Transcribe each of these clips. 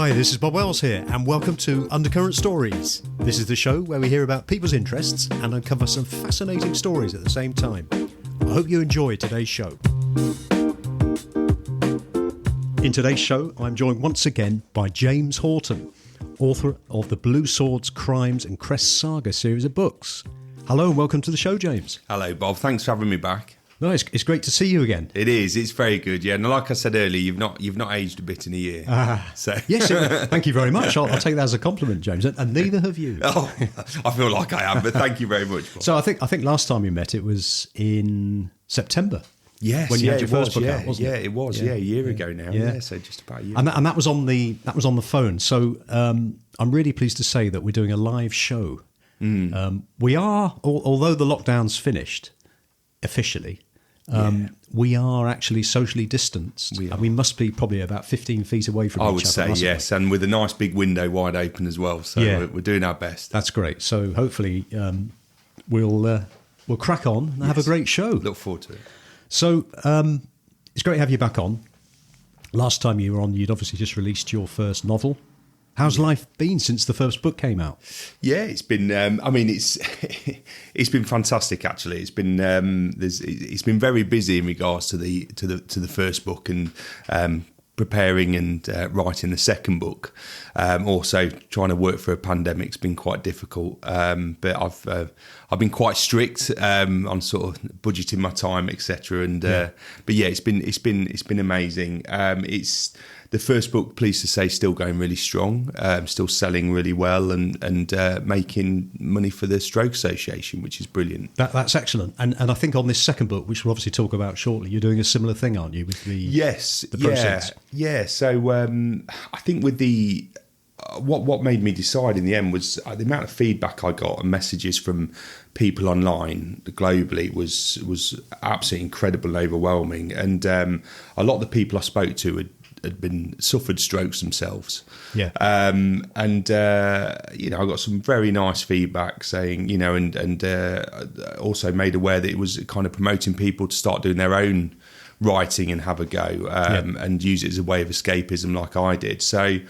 Hi, this is Bob Wells here, and welcome to Undercurrent Stories. This is the show where we hear about people's interests and uncover some fascinating stories at the same time. I hope you enjoy today's show. In today's show, I'm joined once again by James Horton, author of the Blue Swords, Crimes and Crests Saga series of books. Hello and welcome to the show, James. Hello, Bob. Thanks for having me back. No, it's great to see you again. It is. It's very good. Yeah, and like I said earlier, you've not aged a bit in a year. So yes, thank you very much. I'll take that as a compliment, James, and neither have you. Oh, I feel like I am, but thank you very much, Bob. So I think last time we met, it was in September. Yes, when you had your first book out, wasn't it? Yeah, it was. Yeah, a year ago now. Yeah, so just about a year. And that was on the phone. So I'm really pleased to say that we're doing a live show. We are, although the lockdown's finished officially. We are actually socially distanced. We must be probably about 15 feet away from each other. I would say, yes, and with a nice big window wide open as well. So we're doing our best. That's great. So hopefully we'll crack on and have a great show. Look forward to it. So it's great to have you back on. Last time you were on, you'd obviously just released your first novel. How's life been since the first book came out? Yeah, it's been. It's been fantastic. Actually, it's been. It's been very busy in regards to the first book and preparing and writing the second book. Also, trying to work for a pandemic's been quite difficult. But I've been quite strict on sort of budgeting my time, etc. And but yeah, it's been amazing. It's the first book, pleased to say, still going really strong, still selling really well, and making money for the Stroke Association, which is brilliant. That's excellent. And I think on this second book, which we'll obviously talk about shortly, you're doing a similar thing, aren't you, with the proceeds? Yeah. So I think with the what made me decide in the end was the amount of feedback I got and messages from people online globally was absolutely incredible and overwhelming. And a lot of the people I spoke to had suffered strokes themselves. Yeah. I got some very nice feedback saying, and also made aware that it was kind of promoting people to start doing their own writing and have a go, and use it as a way of escapism like I did. So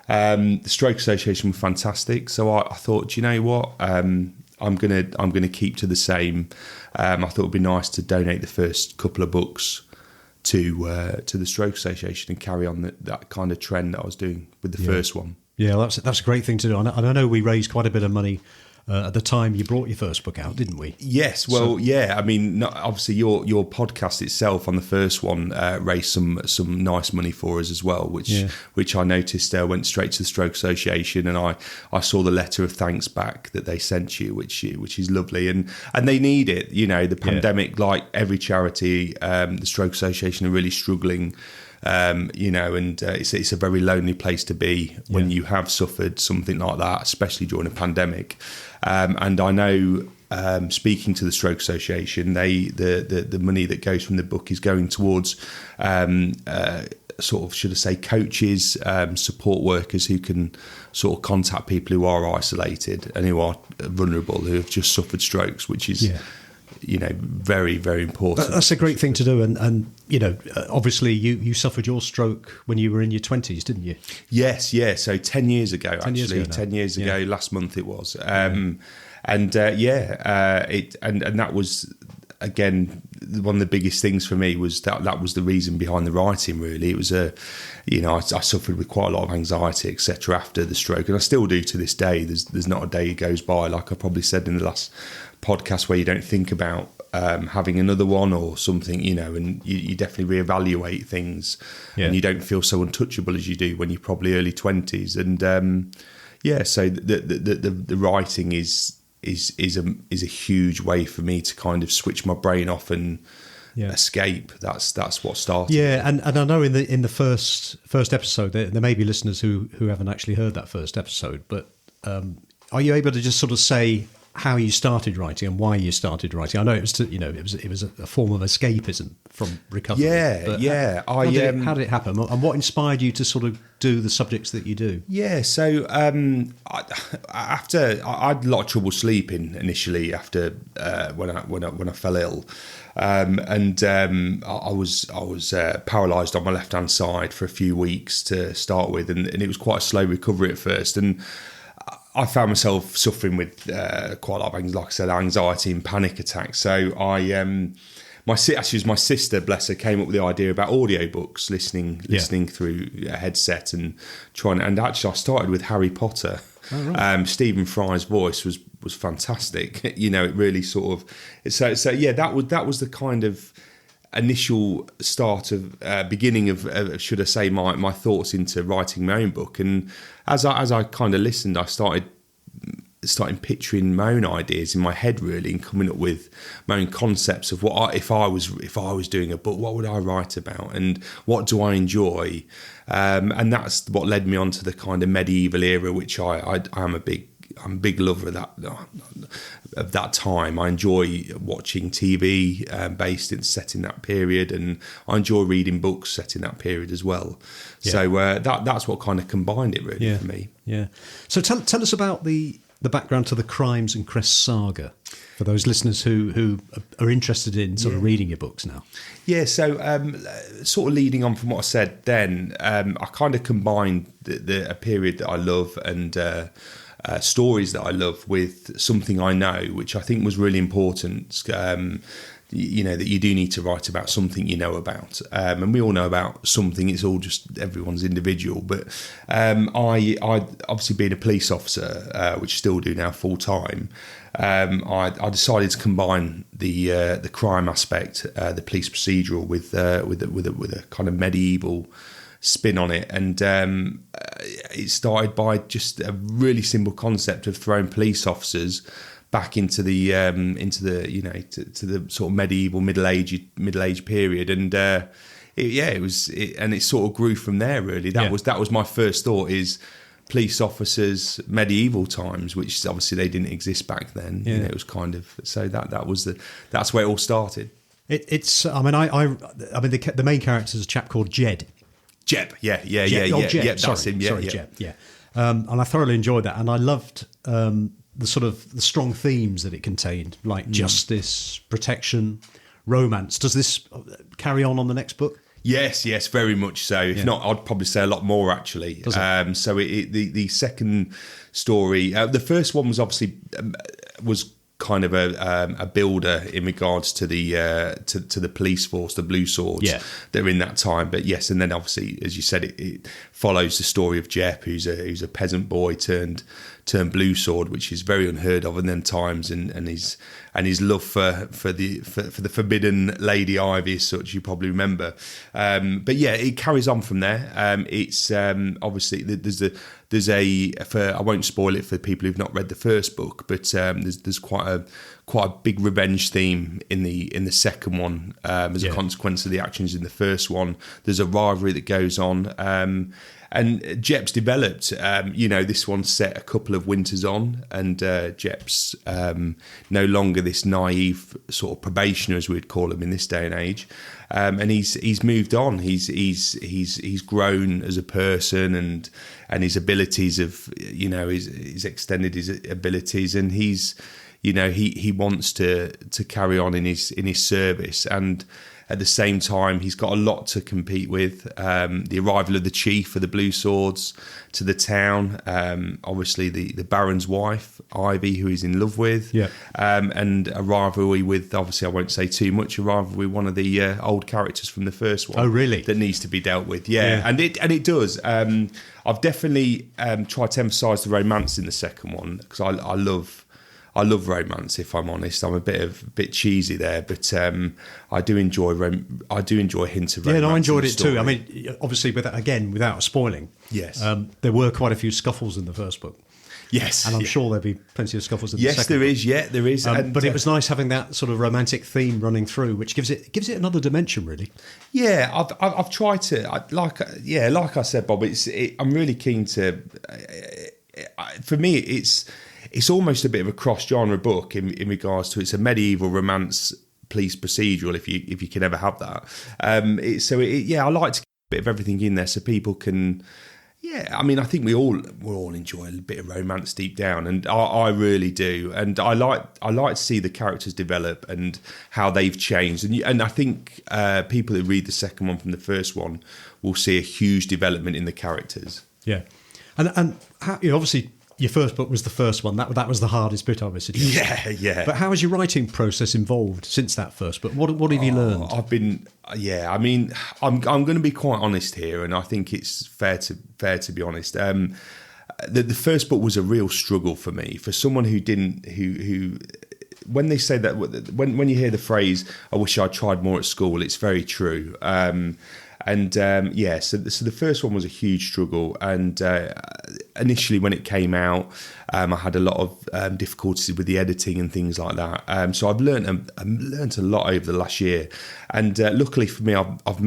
the Stroke Association were fantastic. So I thought, you know what, I'm gonna keep to the same. I thought it'd be nice to donate the first couple of books to the Stroke Association and carry on that kind of trend that I was doing with the first one. Yeah, that's a great thing to do. And I know we raised quite a bit of money at the time you brought your first book out, didn't we? Yes. Well, yeah. I mean, obviously your podcast itself on the first one raised some nice money for us as well, which I noticed went straight to the Stroke Association, and I saw the letter of thanks back that they sent you, which is lovely, and they need it. The pandemic, like every charity, the Stroke Association are really struggling. And it's a very lonely place to be when you have suffered something like that, especially during a pandemic. And I know, speaking to the Stroke Association, the money that goes from the book is going towards sort of, should I say, coaches, support workers who can sort of contact people who are isolated and who are vulnerable, who have just suffered strokes, which is very, very important. That's a great thing to do. And obviously you suffered your stroke when you were in your 20s, didn't you? Yes, yeah. So 10 years ago, 10 years ago, last month it was. And that was, again, one of the biggest things for me was that was the reason behind the writing, really. It was I suffered with quite a lot of anxiety, etc. after the stroke, and I still do to this day. There's not a day that goes by, like I probably said in the last podcast, where you don't think about having another one or something, and you definitely reevaluate things, and you don't feel so untouchable as you do when you're probably early 20s. And so the writing is a huge way for me to kind of switch my brain off and escape. That's what started. Yeah, and I know in the first episode there may be listeners who haven't actually heard that first episode, but are you able to just sort of say how you started writing and why you started writing. I know it was it was a form of escapism from recovery. Yeah. How did it happen, and what inspired you to sort of do the subjects that you do? Yeah, so I had a lot of trouble sleeping initially after when I fell ill, and I was paralysed on my left hand side for a few weeks to start with, and it was quite a slow recovery at first, and I found myself suffering with quite a lot of, like I said, anxiety and panic attacks. So my sister, bless her, came up with the idea about audiobooks, listening through a headset and trying. And actually, I started with Harry Potter. Oh, right. Stephen Fry's voice was fantastic. It really sort of. So yeah, that was the kind of initial start of beginning of should I say my thoughts into writing my own book. And as I kind of listened, I started picturing my own ideas in my head, really, and coming up with my own concepts of what if I was doing a book, what would I write about, and what do I enjoy, and that's what led me on to the kind of medieval era, which I'm a big lover of that time. I enjoy watching TV set in that period, and I enjoy reading books set in that period as well. Yeah. So that's what kind of combined it really for me. Yeah. So tell us about the background to the Crimes and Crests saga, for those listeners who are interested in sort of reading your books now. Yeah, so sort of leading on from what I said then, I kind of combined a period that I love and stories that I love with something I know, which I think was really important. That you do need to write about something you know about, and we all know about something. It's all just everyone's individual. But I obviously being a police officer, which I still do now full time. I decided to combine the crime aspect, the police procedural, with a kind of medieval spin on it, and it started by just a really simple concept of throwing police officers back into the to the sort of medieval middle age period, and it sort of grew from there. Really, that was my first thought, is police officers medieval times, which obviously they didn't exist back then. Yeah. It was kind of that's where it all started. The main character is a chap called Jeb. Jeb, yeah, that's him. Jeb, yeah. And I thoroughly enjoyed that, and I loved the sort of the strong themes that it contained, like justice, protection, romance. Does this carry on the next book? Yes, very much so. If not, I'd probably say a lot more, actually. So the second story, the first one was obviously was kind of a builder in regards to the to the police force, the Blue Swords that are in that time. But yes, and then obviously, as you said, it follows the story of Jeb, who's a peasant boy turned Blue Sword, which is very unheard of in them times, and his love for the forbidden Lady Ivy, as such, you probably remember. But yeah, it carries on from there. It's obviously there's I won't spoil it for people who've not read the first book, but there's quite a big revenge theme in the second one as a consequence of the actions in the first one. There's a rivalry that goes on. And Jeb's developed, this one's set a couple of winters on, and Jeb's no longer this naive sort of probationer, as we'd call him in this day and age, and he's moved on. He's grown as a person, and his abilities he's extended his abilities, and he wants to carry on in his service, and at the same time, he's got a lot to compete with. The arrival of the chief of the Blue Swords to the town, obviously the Baron's wife, Ivy, who he's in love with, and a rivalry with, obviously I won't say too much, a rivalry with one of the old characters from the first one. Oh, really? That needs to be dealt with, and it does. I've definitely tried to emphasise the romance in the second one, because I love romance, if I'm honest. I'm a bit cheesy there, but I do enjoy hints of romance. Yeah, no, I enjoyed it too. I mean, obviously, without spoiling. Yes. There were quite a few scuffles in the first book. Yes. And I'm sure there'll be plenty of scuffles in the second book. Yes, there is. But it was nice having that sort of romantic theme running through, which gives it another dimension, really. Yeah, I've tried to, like I said, Bob, I'm really keen to, for me, it's almost a bit of a cross-genre book in regards to it's a medieval romance police procedural, if you can ever have that. I like to keep a bit of everything in there so people can. Yeah, I mean, I think we all enjoy a bit of romance deep down, and I really do. And I like to see the characters develop and how they've changed. And I think people who read the second one from the first one will see a huge development in the characters. Yeah, and how, obviously your first book was the first one. That was the hardest bit, obviously. Yeah. But how has your writing process evolved since that first book? What have you learned? I mean, I'm going to be quite honest here, and I think it's fair to be honest. The first book was a real struggle for me, for someone who when they say that, when you hear the phrase, "I wish I'd tried more at school," it's very true. So the first one was a huge struggle, and initially when it came out, I had a lot of difficulties with the editing and things like that. So I've learned a lot over the last year, and luckily for me, I've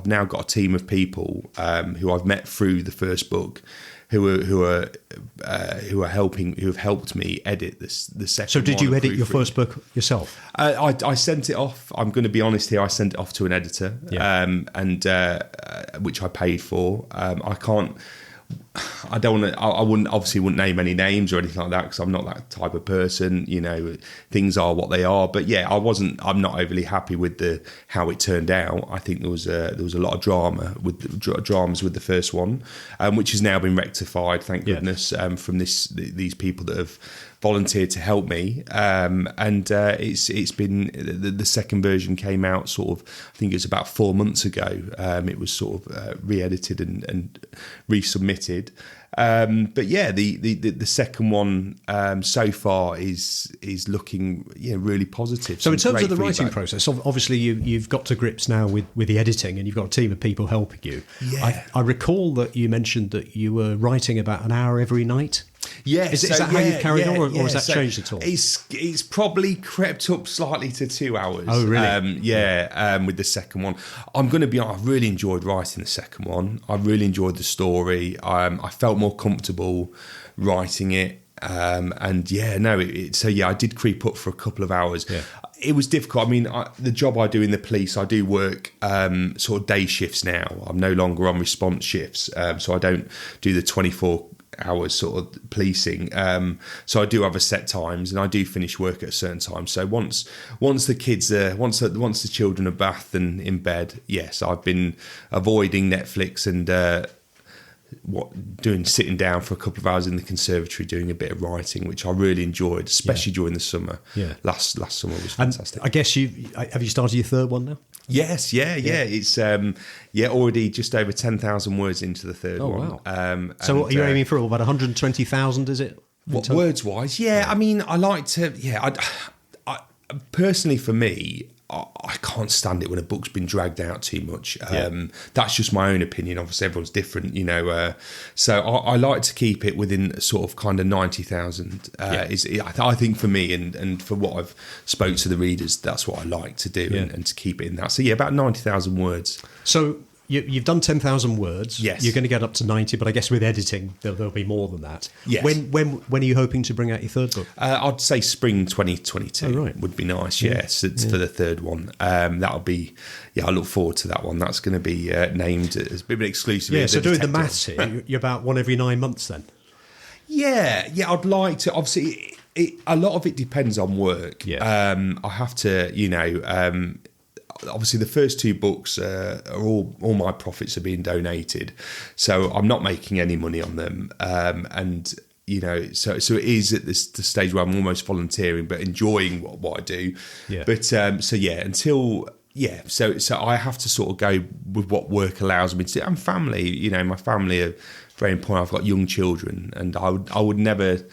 now got a team of people who I've met through the first book, who have helped me edit the second. So did you edit your first book yourself? I sent it off. I'm going to be honest here. I sent it off to an editor, which I paid for. I don't want to. I wouldn't name any names or anything like that, because I'm not that type of person. Things are what they are. But yeah, I'm not overly happy with how it turned out. I think there was a lot of dramas with the first one, which has now been rectified, thank goodness, from these people that have volunteered to help me. It's been the second version came out sort of, I think it was about 4 months ago. It was sort of re-edited and resubmitted. But yeah, the second one so far is looking really positive. So in terms of the writing process, obviously you've got to grips now with the editing, and you've got a team of people helping you. Yeah. I recall that you mentioned that you were writing about an hour every night. Yes. Is that how you've carried on, or has that changed at all? It's probably crept up slightly to 2 hours. Oh, really? With the second one. I'm going to be honest, I really enjoyed writing the second one. I really enjoyed the story. I felt more comfortable writing it. I did creep up for a couple of hours. Yeah. It was difficult. I mean, the job I do in the police, I do work sort of day shifts now. I'm no longer on response shifts, so I don't do the 24 hours sort of policing. So I do have a set times, and I do finish work at a certain time. So once the kids once the children are bathed and in bed, yes, I've been avoiding Netflix and sitting down for a couple of hours in the conservatory doing a bit of writing, which I really enjoyed, especially during the summer. Yeah. Last summer was fantastic. And I guess have you started your third one now? Yes, yeah. It's already just over 10,000 words into the third one. Wow. So what are you aiming for? About 120,000, is it? Words wise? Yeah, I mean, I like to. Yeah, I personally, for me, I can't stand it when a book's been dragged out too much. That's just my own opinion. Obviously, everyone's different, So I like to keep it within sort of kind of 90,000. I think for me and for what I've spoke to the readers, that's what I like to do and to keep it in that. So yeah, about 90,000 words. So you've done 10,000 words. Yes. You're going to get up to 90, but I guess with editing, there'll be more than that. Yes. When are you hoping to bring out your third book? I'd say spring 2022 would be nice, yes. It's for the third one. That'll be, I look forward to that one. That's going to be named as a bit of an exclusive. Yeah, so doing the maths here, you're about one every 9 months then? Yeah, I'd like to. Obviously, a lot of it depends on work. Yeah. I have to, obviously the first two books are all my profits are being donated, so I'm not making any money on them, so it is at the stage where I'm almost volunteering but enjoying what I do. But so I have to sort of go with what work allows me to do. And family, my family are very important. I've got young children, and I'd never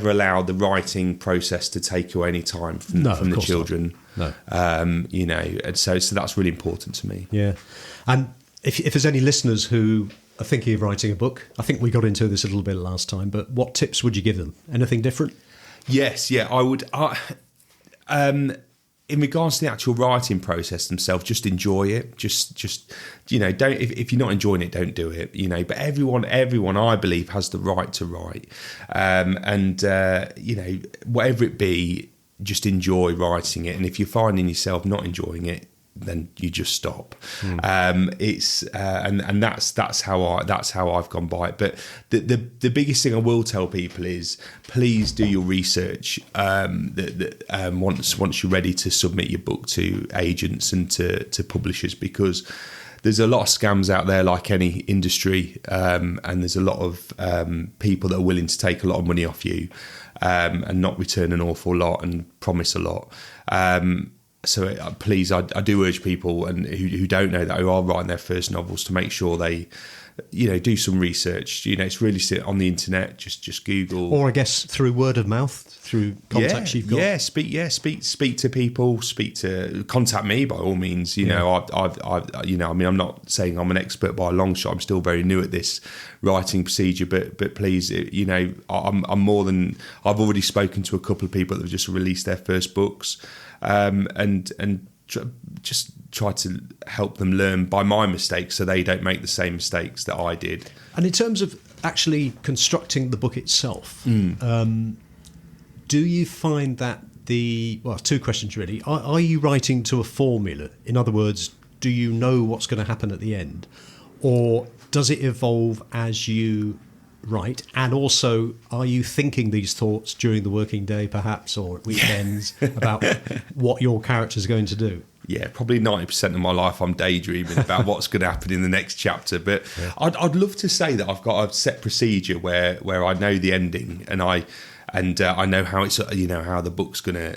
allow the writing process to take away any time from the children. No. And so that's really important to me. Yeah. And if there's any listeners who are thinking of writing a book, I think we got into this a little bit last time, but what tips would you give them? Anything different? Yes, yeah, I would. in regards to the actual writing process themselves, just enjoy it. Just don't, if you're not enjoying it, don't do it. But everyone, I believe, has the right to write, and whatever it be, just enjoy writing it. And if you're finding yourself not enjoying it, then you just stop. It's and that's how I've gone by it. But the biggest thing I will tell people is, please do your research. Once you're ready to submit your book to agents and to publishers, because there's a lot of scams out there, like any industry, and there's a lot of people that are willing to take a lot of money off you and not return an awful lot and promise a lot. So please, I do urge people and who don't know that, who are writing their first novels, to make sure they, do some research. It's really on the internet. Just Google, or I guess through word of mouth, through contacts you've got. Speak to people. Contact me by all means. I'm not saying I'm an expert by a long shot. I'm still very new at this writing procedure, but please, I'm more than. I've already spoken to a couple of people that have just released their first books. And just try to help them learn by my mistakes, so they don't make the same mistakes that I did. And in terms of actually constructing the book itself, do you find that two questions really. Are you writing to a formula? In other words, do you know what's going to happen at the end? Or does it evolve as you write? And also, are you thinking these thoughts during the working day, perhaps, or at weekends, about what your character's going to do? Yeah, probably 90% of my life I'm daydreaming about what's going to happen in the next chapter. But yeah. I'd love to say that I've got a set procedure where I know the ending and I know how it's how the book's gonna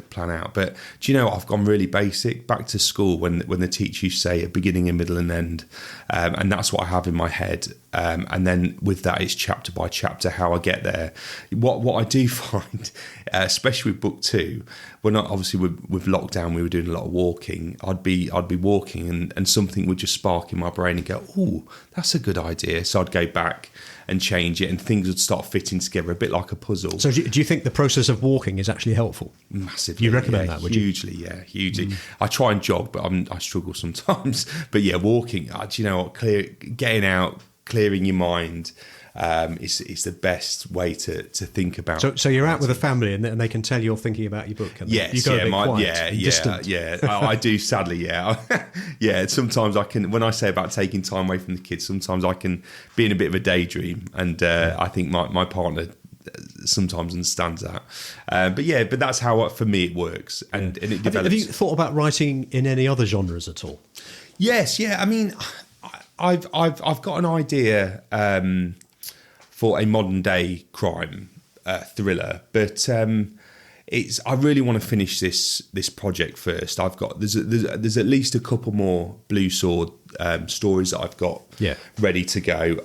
plan out. But do you know what? I've gone really basic, back to school when the teacher used to say a beginning, a middle, and end, and that's what I have in my head. And then with that, it's chapter by chapter how I get there. What I do find, especially with book 2, when obviously with lockdown we were doing a lot of walking. I'd be walking and something would just spark in my brain and go, "Oh, that's a good idea." So I'd go back and change it, and things would start fitting together a bit like a puzzle. So do you think the process of walking is actually helpful? Massively. You recommend that, would you? Hugely. I try and jog, but I struggle sometimes. But yeah, walking, do you know what? Getting out, clearing your mind is the best way to think about. So you're out with a family and they can tell you're thinking about your book. Yes, you go a bit quiet, distant. I do, sadly, yeah. Sometimes I can, when I say about taking time away from the kids, sometimes I can be in a bit of a daydream, and I think my partner sometimes understands that. But that's how for me it works, and it develops. Have you thought about writing in any other genres at all? Yes, yeah. I mean, I've got an idea for a modern day crime thriller, but I really want to finish this project first. There's at least a couple more Blue Sword stories that I've got ready to go,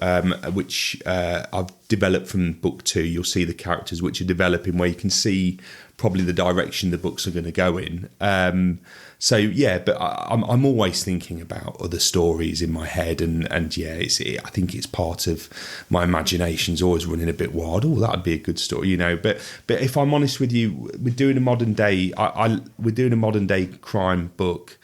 which I've developed from book 2. You'll see the characters which are developing, where you can see probably the direction the books are going to go in. But I'm always thinking about other stories in my head, and I think it's part of my imagination's always running a bit wild. Oh, that'd be a good story, But if I'm honest with you, we're doing a modern day. We're doing a modern day crime book.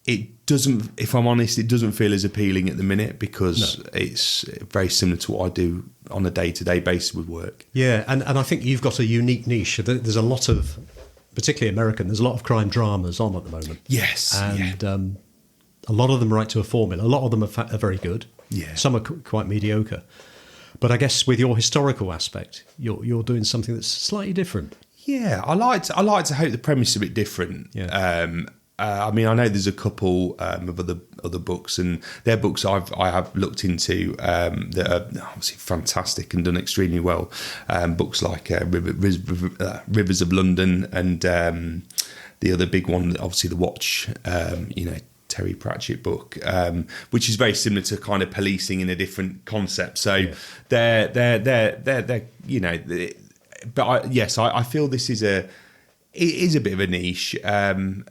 It doesn't, if I'm honest, it doesn't feel as appealing at the minute, because it's very similar to what I do on a day-to-day basis with work. Yeah, and I think you've got a unique niche. There's a lot of, particularly American, there's a lot of crime dramas on at the moment. Yes. And a lot of them write to a formula. A lot of them are very good. Yeah. Some are quite mediocre. But I guess with your historical aspect, you're doing something that's slightly different. Yeah, I like to hope the premise is a bit different. Yeah. I mean, I know there's a couple of other books, and they're books I have looked into that are obviously fantastic and done extremely well. Books like Rivers of London, and the other big one, obviously The Watch. Terry Pratchett book, which is very similar to kind of policing in a different concept. So they're but I feel this is it is a bit of a niche, and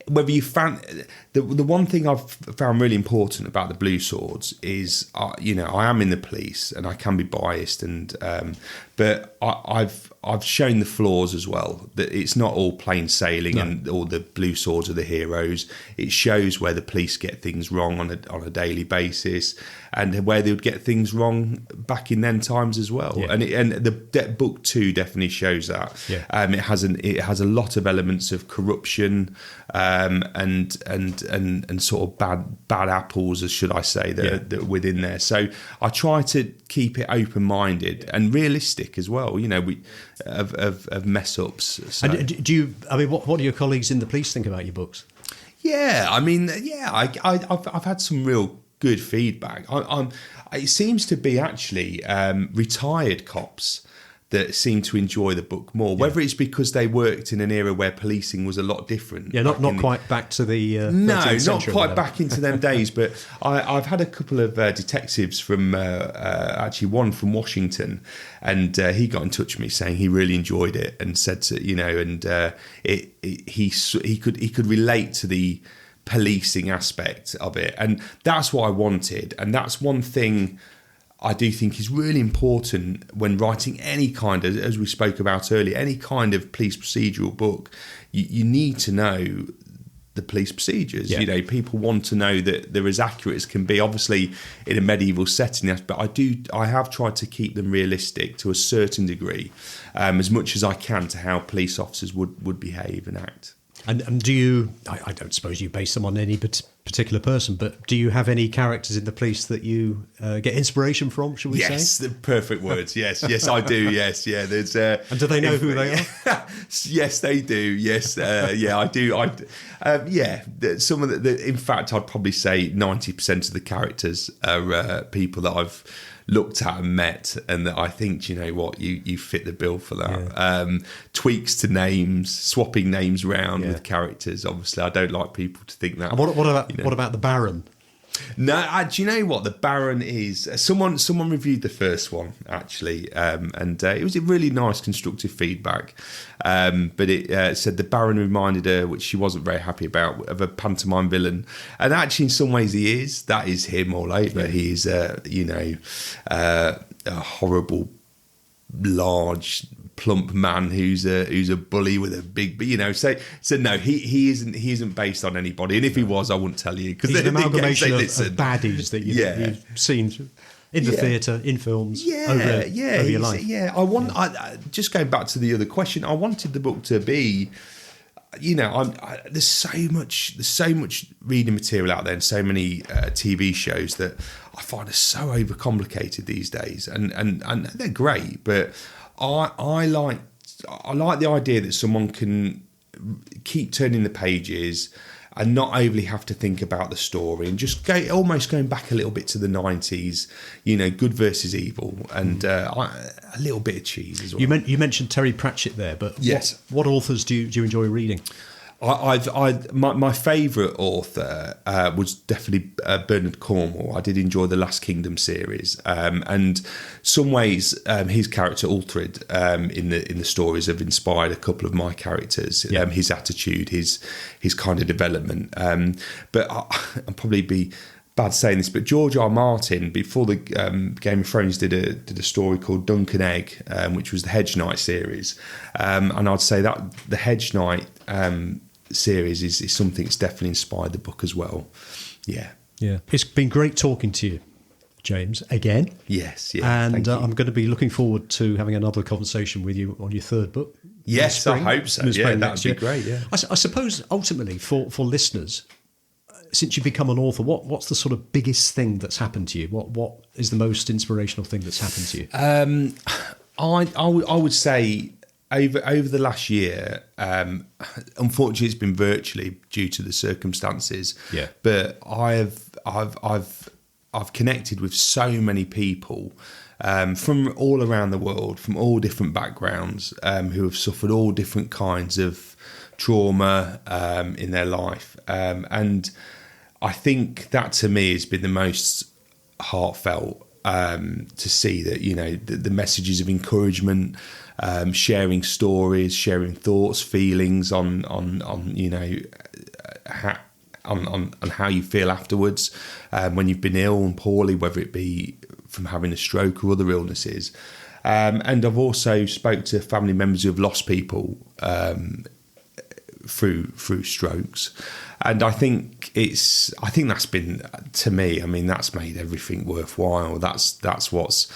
whether you found the one thing I've found really important about the Blue Swords is, I am in the police and I can be biased, and but I've shown the flaws as well. That it's not all plain sailing and all the blue swords are the heroes. It shows where the police get things wrong on a daily basis, and where they would get things wrong back in then times as well. Yeah. And the book 2 definitely shows that. Yeah. It has a lot of elements of corruption, and sort of bad apples, as should I say, that are within there. So I try to keep it open-minded and realistic as well. We of mess ups. So. And do you? I mean, what do your colleagues in the police think about your books? Yeah, I mean, I've had some real good feedback. It seems to be actually retired cops that seem to enjoy the book more, whether it's because they worked in an era where policing was a lot different. Yeah, not quite back to the no, not quite back into them days. But I've had a couple of detectives from actually one from Washington, and he got in touch with me saying he really enjoyed it and said he could relate to the policing aspect of it, and that's what I wanted, and that's one thing I do think is really important when writing any kind of, as we spoke about earlier, any kind of police procedural book. You need to know the police procedures. Yeah. People want to know that they're as accurate as can be, obviously in a medieval setting, but I have tried to keep them realistic to a certain degree, as much as I can, to how police officers would behave and act. And do you, I don't suppose you base them on any particular person, but do you have any characters in the police that you get inspiration from, shall we say? Yes, the perfect words. Yes, I do. Yes, yeah. There's. And do they know who they are? Yes, they do. Yes, I do. Some of in fact, I'd probably say 90% of the characters are people that I've looked at and met, and that I think, you fit the bill for that. Yeah. Tweaks to names, swapping names around with characters. Obviously, I don't like people to think that. And what about the Baron? No, do you know what the Baron is? Someone reviewed the first one actually, and it was a really nice, constructive feedback. But it said the Baron reminded her, which she wasn't very happy about, of a pantomime villain. And actually, in some ways, he is. That is him all over. He is, a horrible, large, plump man who's a bully with a big, so no, he isn't based on anybody, and if he was, I wouldn't tell you, because he's an amalgamation of baddies that you've seen in the theatre, in films, over your life. Just going back to the other question, I wanted the book to be, there's so much reading material out there, and so many TV shows that I find are so overcomplicated these days, and they're great, but I like the idea that someone can keep turning the pages and not overly have to think about the story, and just almost going back a little bit to the 90s, good versus evil, and a little bit of cheese as well. You mentioned Terry Pratchett there, but yes. What authors do you enjoy reading? My favourite author was definitely Bernard Cornwell. I did enjoy the Last Kingdom series, and some ways his character Uhtred in the stories have inspired a couple of my characters. His attitude, his kind of development. But I'll probably be bad saying this, but George R. Martin, before the Game of Thrones, did a story called Dunk and Egg, which was the Hedge Knight series, and I'd say that the Hedge Knight series is something that's definitely inspired the book as well. Yeah. It's been great talking to you, James, again. Yes, yeah. And I'm going to be looking forward to having another conversation with you on your third book. Yes, I hope so. Yeah, that would be great. Yeah. I suppose ultimately for listeners, since you've become an author, what's the sort of biggest thing that's happened to you? What is the most inspirational thing that's happened to you? I would say over the last year, unfortunately, it's been virtually due to the circumstances. Yeah. But I've connected with so many people from all around the world, from all different backgrounds, who have suffered all different kinds of trauma in their life, and I think that to me has been the most heartfelt, to see that the messages of encouragement, sharing stories, sharing thoughts, feelings on how you feel afterwards, when you've been ill and poorly, whether it be from having a stroke or other illnesses. And I've also spoke to family members who have lost people through strokes, and I think that's been, to me, I mean, that's made everything worthwhile. That's what's,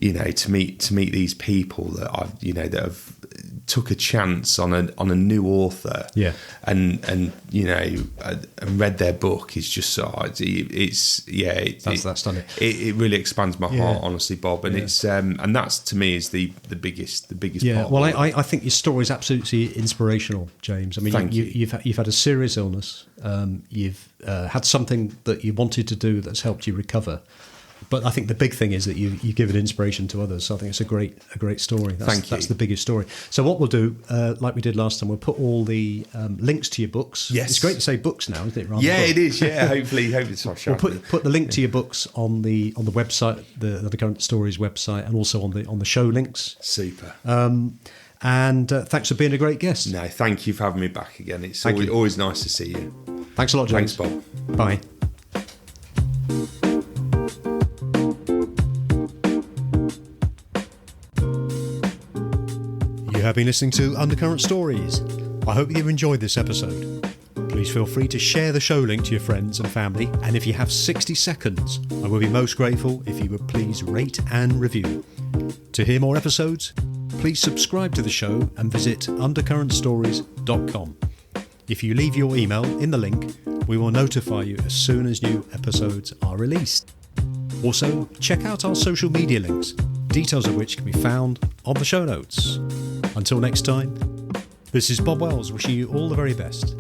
to meet these people that that have took a chance on a new author, and read their book is just that's done it. It really expands my heart, honestly, Bob, and it's and that's, to me, is the biggest part. Well, I think your story is absolutely inspirational, James. I mean, you've had a serious illness, you've had something that you wanted to do that's helped you recover. But I think the big thing is that you give it inspiration to others. So I think it's a great story. Thank you. That's the biggest story. So what we'll do, like we did last time, we'll put all the links to your books. Yes. It's great to say books now, isn't it? It is. Yeah, hopefully we'll put the link to your books on the website, the Current Stories website, and also on the show links. Super. And thanks for being a great guest. No, thank you for having me back again. It's always nice to see you. Thanks a lot, James. Thanks, Bob. Bye. You have been listening to Undercurrent Stories. I hope you've enjoyed this episode. Please feel free to share the show link to your friends and family, and if you have 60 seconds, I will be most grateful if you would please rate and review. To hear more episodes, please subscribe to the show and visit undercurrentstories.com. If you leave your email in the link, we will notify you as soon as new episodes are released. Also, check out our social media links, details of which can be found on the show notes. Until next time, this is Bob Wells wishing you all the very best.